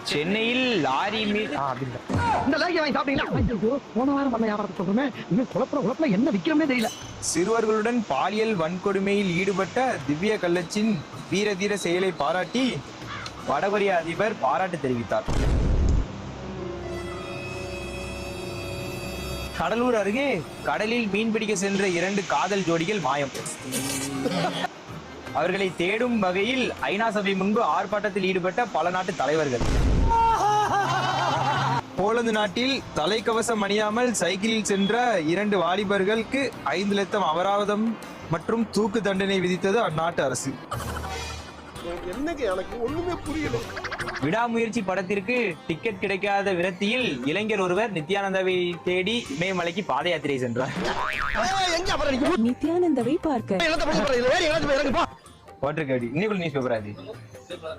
சென்னையில் லாரி மீது இந்த லாரியை வாங்கி சாப்பிட்டீங்களா? போன வாரம் பண்ண வியாபாரத்தை சொல்றேன். இன்னும் குழப்பம் என்ன விக்கிறோமே தெரியல. சிறுவர்களுடன் பாலியல் வன்கொடுமையில் ஈடுபட்ட திவ்ய கள்ளச்சின் வீர தீர செயலை பாராட்டி வடகொரிய அதிபர் பாராட்டு தெரிவித்தார். கடலூர் அருகே கடலில் மீன்பிடிக்க சென்ற 2 காதல் ஜோடிகள் மாயம். அவர்களை தேடும் வகையில் ஐநா சபை முன்பு ஆர்ப்பாட்டத்தில் ஈடுபட்ட பல நாட்டு தலைவர்கள். போலந்து நாட்டில் தலைக்கவசம் அணியாமல் சைக்கிளில் சென்ற 2 வாலிபர்களுக்கு 5 லட்சம் அபராதம் மற்றும் தூக்கு தண்டனை விதித்தது அந்நாட்டு அரசு. விடாமுயற்சி படத்திற்கு டிக்கெட் கிடைக்காத விரக்தியில் இளைஞர் ஒருவர் நித்யானந்தாவை தேடி இமயமலைக்கு பாத யாத்திரை சென்றார். நித்யானந்தாவை பார்க்க இன்னைக்குள்ள நியூஸ் பேப்பர் அது.